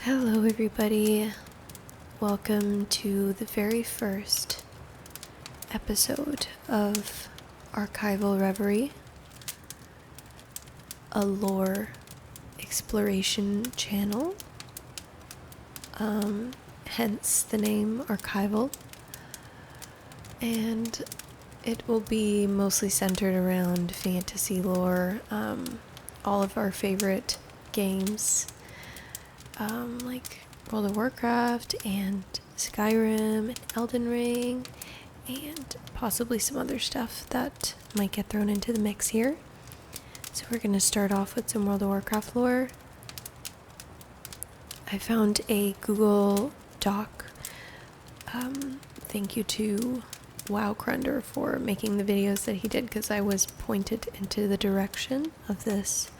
Hello, everybody. Welcome to the very first episode of Archival Reverie, a lore exploration channel, hence the name Archival, and it will be mostly centered around fantasy lore, all of our favorite games, like World of Warcraft and Skyrim and Elden Ring, and possibly some other stuff that might get thrown into the mix here. So we're going to start off with some World of Warcraft lore. I found a Google Doc. Thank you to WoW for making the videos that he did, because I was pointed into the direction of this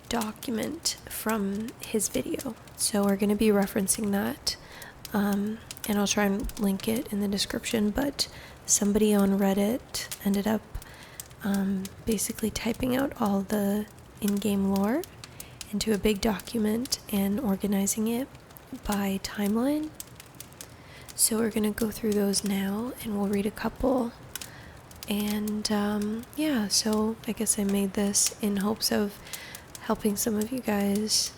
document from his video. So we're going to be referencing that, and I'll try and link it in the description, but somebody on Reddit ended up basically typing out all the in-game lore into a big document and organizing it by timeline. So we're going to go through those now, and we'll read a couple. And yeah, so I guess I made this in hopes of helping some of you guys,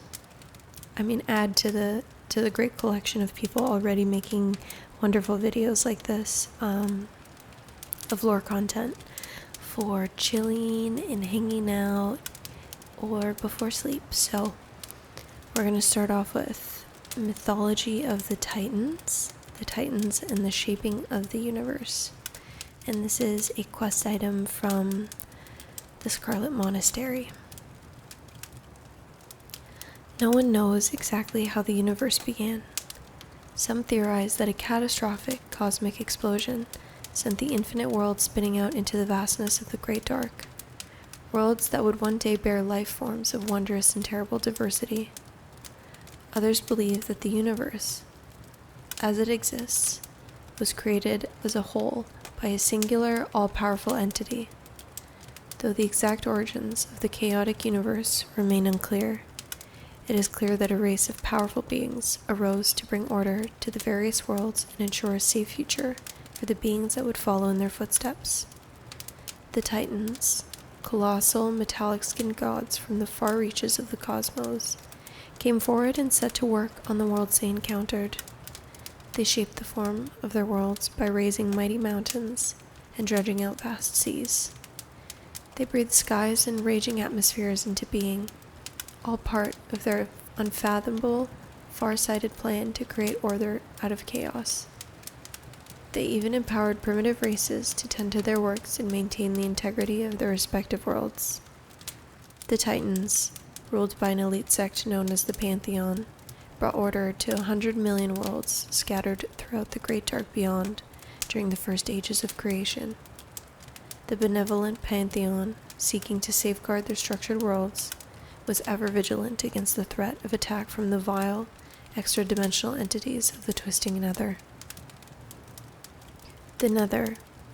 add to the great collection of people already making wonderful videos like this, of lore content for chilling and hanging out or before sleep. So we're going to start off with Mythology of the Titans and the Shaping of the Universe. And this is a quest item from the Scarlet Monastery. No one knows exactly how the universe began. Some theorize that a catastrophic cosmic explosion sent the infinite worlds spinning out into the vastness of the Great Dark. Worlds that would one day bear life forms of wondrous and terrible diversity. Others believe that the universe, as it exists, was created as a whole by a singular, all-powerful entity. Though the exact origins of the chaotic universe remain unclear, it is clear that a race of powerful beings arose to bring order to the various worlds and ensure a safe future for the beings that would follow in their footsteps. The Titans, colossal, metallic-skinned gods from the far reaches of the cosmos, came forward and set to work on the worlds they encountered. They shaped the form of their worlds by raising mighty mountains and dredging out vast seas. They breathed skies and raging atmospheres into being, all part of their unfathomable, far-sighted plan to create order out of chaos. They even empowered primitive races to tend to their works and maintain the integrity of their respective worlds. The Titans, ruled by an elite sect known as the Pantheon, brought order to 100 million worlds scattered throughout the great dark beyond during the first ages of creation. The benevolent Pantheon, seeking to safeguard their structured worlds, was ever vigilant against the threat of attack from the vile, extra-dimensional entities of the twisting Nether. The Nether,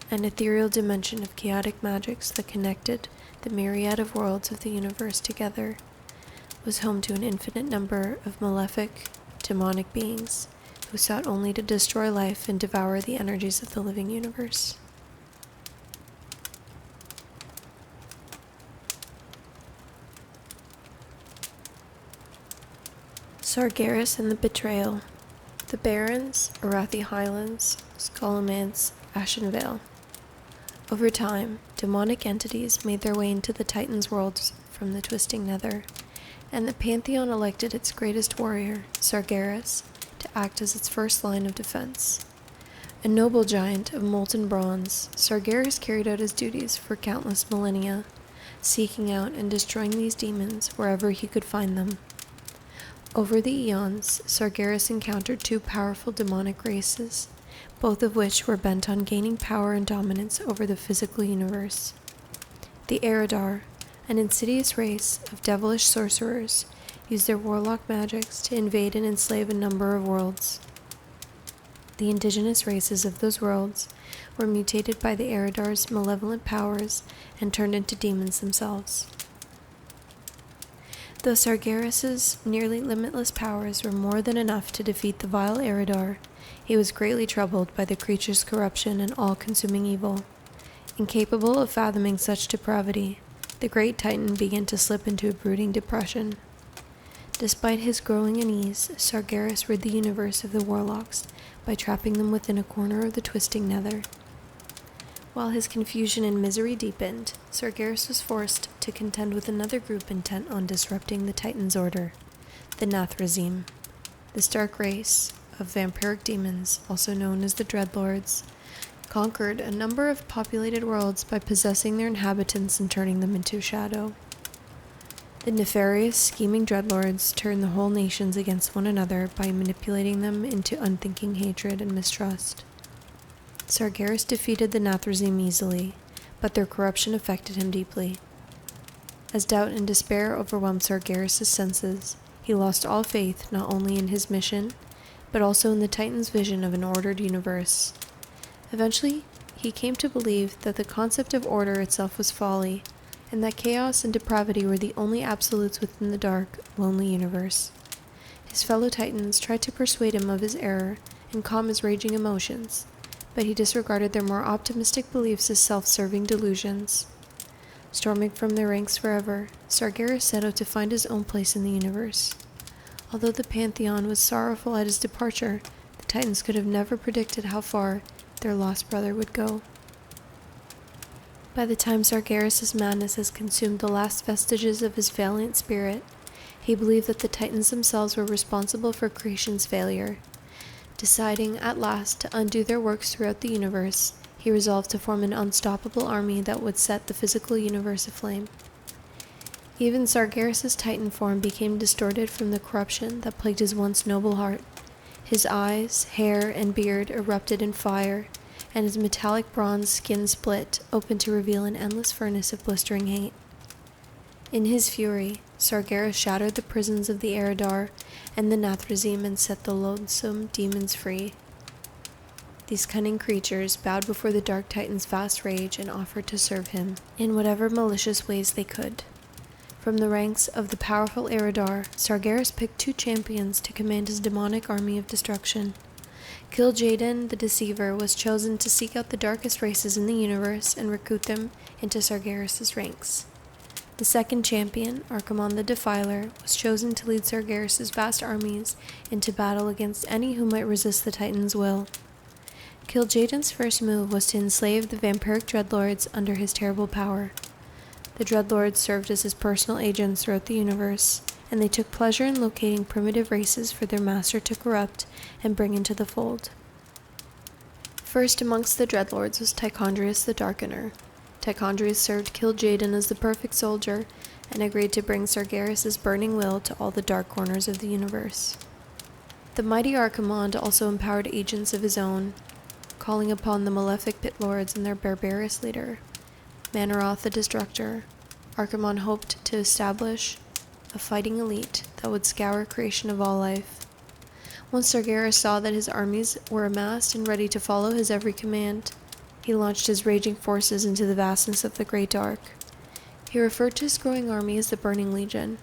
an ethereal dimension of chaotic magics that connected the myriad of worlds of the universe together, was home to an infinite number of malefic, demonic beings who sought only to destroy life and devour the energies of the living universe. Sargeras and the Betrayal. The Barrens, Arathi Highlands, Scholomance, Ashenvale. Over time, demonic entities made their way into the Titans' worlds from the twisting Nether, and the Pantheon elected its greatest warrior, Sargeras, to act as its first line of defense. A noble giant of molten bronze, Sargeras carried out his duties for countless millennia, seeking out and destroying these demons wherever he could find them. Over the eons, Sargeras encountered two powerful demonic races, both of which were bent on gaining power and dominance over the physical universe. The Eredar, an insidious race of devilish sorcerers, used their warlock magics to invade and enslave a number of worlds. The indigenous races of those worlds were mutated by the Eredar's malevolent powers and turned into demons themselves. Though Sargeras' nearly limitless powers were more than enough to defeat the vile Eridar, he was greatly troubled by the creature's corruption and all-consuming evil. Incapable of fathoming such depravity, the great Titan began to slip into a brooding depression. Despite his growing unease, Sargeras rid the universe of the warlocks by trapping them within a corner of the twisting nether. While his confusion and misery deepened, Sargeras was forced to contend with another group intent on disrupting the Titan's order, the Nathrazim. This dark race of vampiric demons, also known as the Dreadlords, conquered a number of populated worlds by possessing their inhabitants and turning them into shadow. The nefarious, scheming Dreadlords turned the whole nations against one another by manipulating them into unthinking hatred and mistrust. Sargeras defeated the Nathrazim easily, but their corruption affected him deeply. As doubt and despair overwhelmed Sargeras' senses, he lost all faith not only in his mission, but also in the Titan's vision of an ordered universe. Eventually, he came to believe that the concept of order itself was folly, and that chaos and depravity were the only absolutes within the dark, lonely universe. His fellow Titans tried to persuade him of his error and calm his raging emotions, but he disregarded their more optimistic beliefs as self-serving delusions. Storming from their ranks forever, Sargeras set out to find his own place in the universe. Although the Pantheon was sorrowful at his departure, the Titans could have never predicted how far their lost brother would go. By the time Sargeras' madness has consumed the last vestiges of his valiant spirit, he believed that the Titans themselves were responsible for creation's failure. Deciding, at last, to undo their works throughout the universe, he resolved to form an unstoppable army that would set the physical universe aflame. Even Sargeras' Titan form became distorted from the corruption that plagued his once noble heart. His eyes, hair, and beard erupted in fire, and his metallic bronze skin split, open to reveal an endless furnace of blistering hate. In his fury, Sargeras shattered the prisons of the Eridar and the Nathrazim and set the loathsome demons free. These cunning creatures bowed before the Dark Titan's vast rage and offered to serve him in whatever malicious ways they could. From the ranks of the powerful Eridar, Sargeras picked 2 champions to command his demonic army of destruction. Kil'jaeden the Deceiver was chosen to seek out the darkest races in the universe and recruit them into Sargeras' ranks. The second champion, Archimonde the Defiler, was chosen to lead Sargeras' vast armies into battle against any who might resist the Titan's will. Kil'jaeden's first move was to enslave the vampiric Dreadlords under his terrible power. The Dreadlords served as his personal agents throughout the universe, and they took pleasure in locating primitive races for their master to corrupt and bring into the fold. First amongst the Dreadlords was Tichondrius the Darkener. Tichondrius served Kil'jaeden as the perfect soldier and agreed to bring Sargeras' burning will to all the dark corners of the universe. The mighty Archimonde also empowered agents of his own, calling upon the malefic pit lords and their barbarous leader, Manaroth the Destructor. Archimonde hoped to establish a fighting elite that would scour creation of all life. Once Sargeras saw that his armies were amassed and ready to follow his every command, he launched his raging forces into the vastness of the Great Dark. He referred to his growing army as the Burning Legion.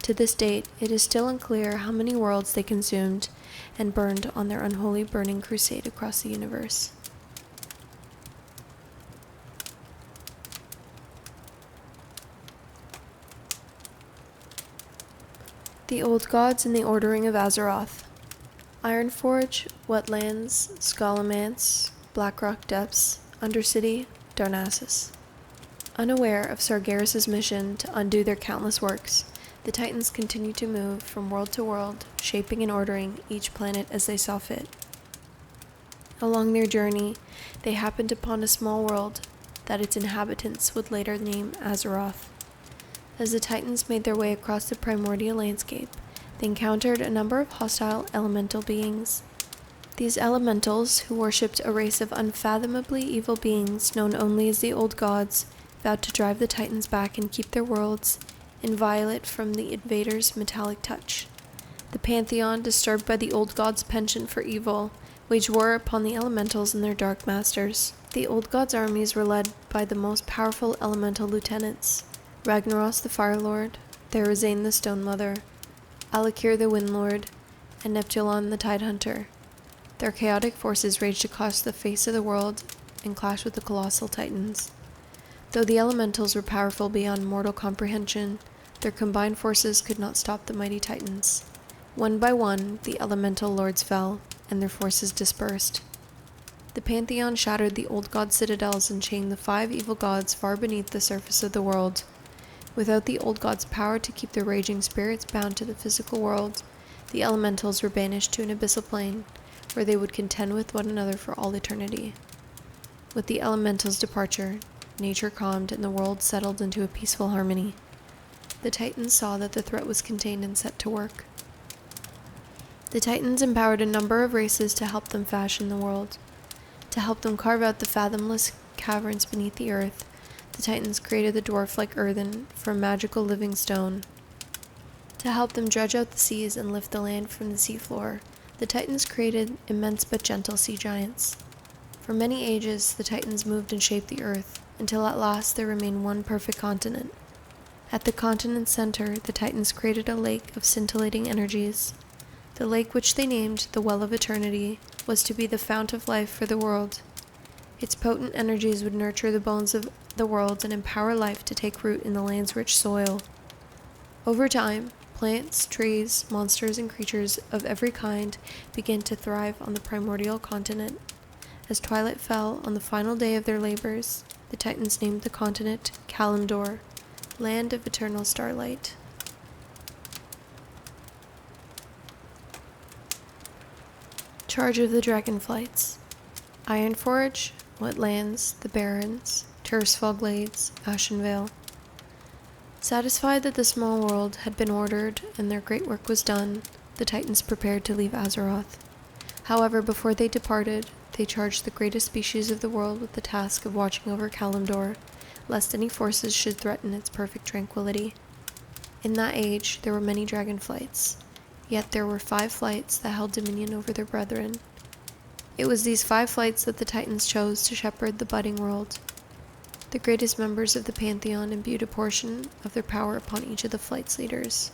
To this date, it is still unclear how many worlds they consumed and burned on their unholy burning crusade across the universe. The Old Gods and the Ordering of Azeroth. Ironforge, Wetlands, Scholomance, Blackrock Depths, Undercity, Darnassus. Unaware of Sargeras' mission to undo their countless works, the Titans continued to move from world to world, shaping and ordering each planet as they saw fit. Along their journey, they happened upon a small world that its inhabitants would later name Azeroth. As the Titans made their way across the primordial landscape, they encountered a number of hostile elemental beings. These elementals, who worshipped a race of unfathomably evil beings known only as the Old Gods, vowed to drive the Titans back and keep their worlds inviolate from the invaders' metallic touch. The Pantheon, disturbed by the Old Gods' penchant for evil, waged war upon the elementals and their dark masters. The Old Gods' armies were led by the most powerful elemental lieutenants, Ragnaros the Fire Lord, There were Zane the Stone Mother, Alakir the Wind Lord, and Neptulon the Tide Hunter. Their chaotic forces raged across the face of the world and clashed with the colossal titans. Though the elementals were powerful beyond mortal comprehension, their combined forces could not stop the mighty titans. One by one, the elemental lords fell, and their forces dispersed. The pantheon shattered the old god citadels and chained the 5 evil gods far beneath the surface of the world. Without the old gods' power to keep their raging spirits bound to the physical world, the elementals were banished to an abyssal plane, where they would contend with one another for all eternity. With the elementals' departure, nature calmed and the world settled into a peaceful harmony. The Titans saw that the threat was contained and set to work. The Titans empowered a number of races to help them fashion the world. To help them carve out the fathomless caverns beneath the earth, the Titans created the dwarf-like earthen from magical living stone. To help them dredge out the seas and lift the land from the seafloor, the Titans created immense but gentle sea giants. For many ages, the Titans moved and shaped the earth, until at last there remained one perfect continent. At the continent's center, the Titans created a lake of scintillating energies. The lake, which they named the Well of Eternity, was to be the fount of life for the world. Its potent energies would nurture the bones of the world and empower life to take root in the land's rich soil. Over time, plants, trees, monsters, and creatures of every kind began to thrive on the primordial continent. As twilight fell on the final day of their labors, the Titans named the continent Kalimdor, Land of Eternal Starlight. Charge of the Dragonflights. Ironforge, Wetlands, the Barrens, Tersfall Glades, Ashenvale. Satisfied that the small world had been ordered and their great work was done, the Titans prepared to leave Azeroth. However, before they departed, they charged the greatest species of the world with the task of watching over Kalimdor, lest any forces should threaten its perfect tranquility. In that age, there were many dragonflights, yet there were 5 flights that held dominion over their brethren. It was these 5 flights that the Titans chose to shepherd the budding world. The greatest members of the pantheon imbued a portion of their power upon each of the flight's leaders.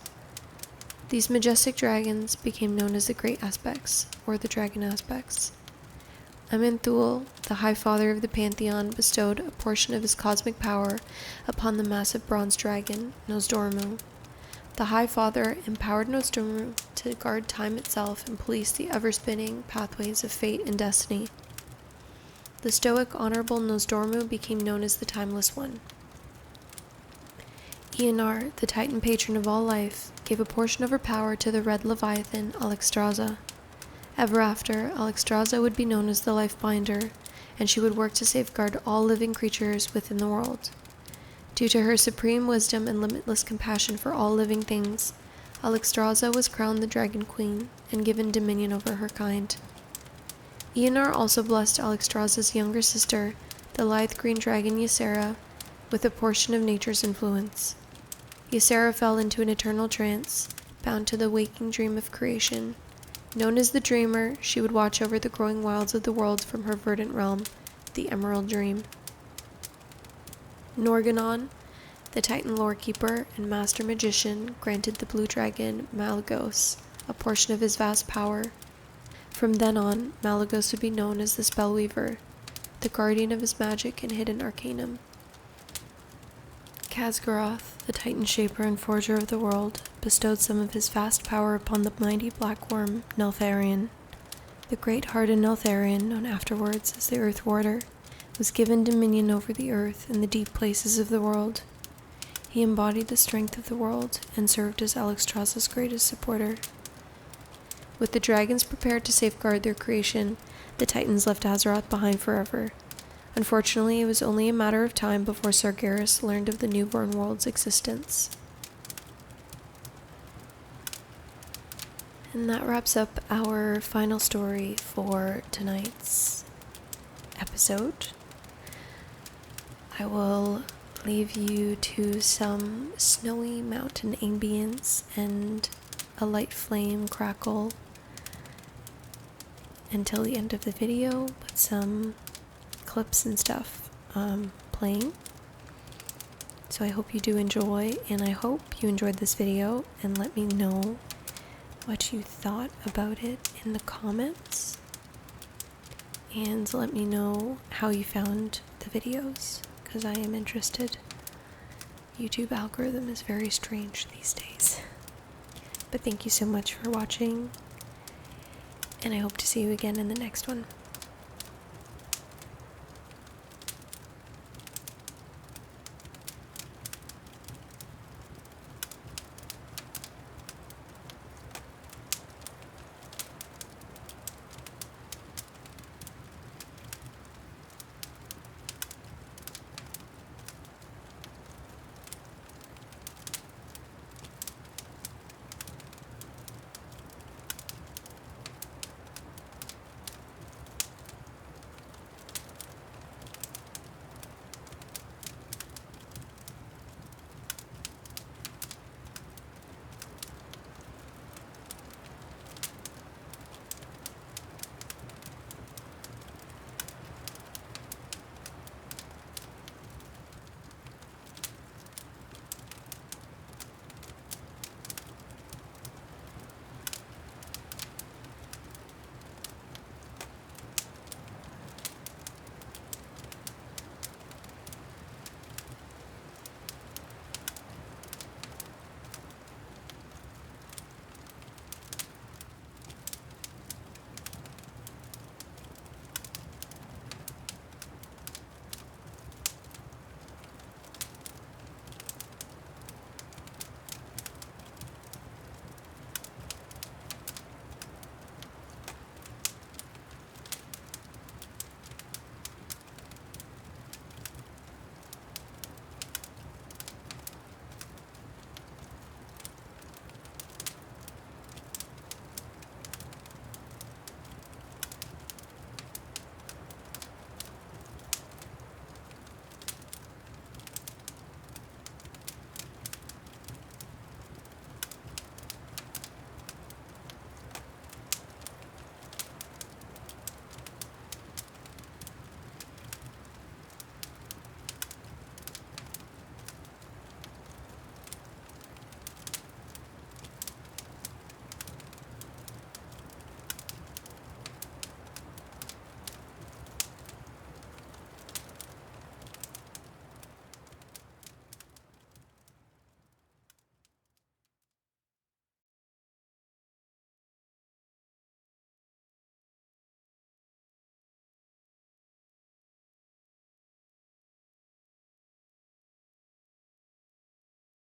These majestic dragons became known as the Great Aspects, or the Dragon Aspects. Amenthul, the High Father of the pantheon, bestowed a portion of his cosmic power upon the massive bronze dragon, Nosdormu. The High Father empowered Nosdormu to guard time itself and police the ever-spinning pathways of fate and destiny. The stoic, honorable Nosdormu became known as the Timeless One. Ionar, the Titan patron of all life, gave a portion of her power to the Red Leviathan, Alexstrasza. Ever after, Alexstrasza would be known as the Lifebinder, and she would work to safeguard all living creatures within the world. Due to her supreme wisdom and limitless compassion for all living things, Alexstrasza was crowned the Dragon Queen and given dominion over her kind. Ionar also blessed Alexstrasza's younger sister, the lithe green dragon Ysera, with a portion of nature's influence. Ysera fell into an eternal trance, bound to the waking dream of creation. Known as the Dreamer, she would watch over the growing wilds of the world from her verdant realm, the Emerald Dream. Norganon, the Titan Lorekeeper and Master Magician, granted the blue dragon Malygos a portion of his vast power. From then on, Malygos would be known as the Spellweaver, the guardian of his magic and hidden arcanum. Khaz'goroth, the Titan Shaper and Forger of the World, bestowed some of his vast power upon the mighty black worm, Neltharion. The great hardened Neltharion, known afterwards as the Earth Warder, was given dominion over the earth and the deep places of the world. He embodied the strength of the world and served as Alexstrasza's greatest supporter. With the dragons prepared to safeguard their creation, the Titans left Azeroth behind forever. Unfortunately, it was only a matter of time before Sargeras learned of the newborn world's existence. And that wraps up our final story for tonight's episode. I will leave you to some snowy mountain ambience and a light flame crackle until the end of the video with some clips and stuff playing. So I hope you do enjoy, and I hope you enjoyed this video, and let me know what you thought about it in the comments. And let me know how you found the videos, because I am interested. YouTube algorithm is very strange these days. But thank you so much for watching, and I hope to see you again in the next one.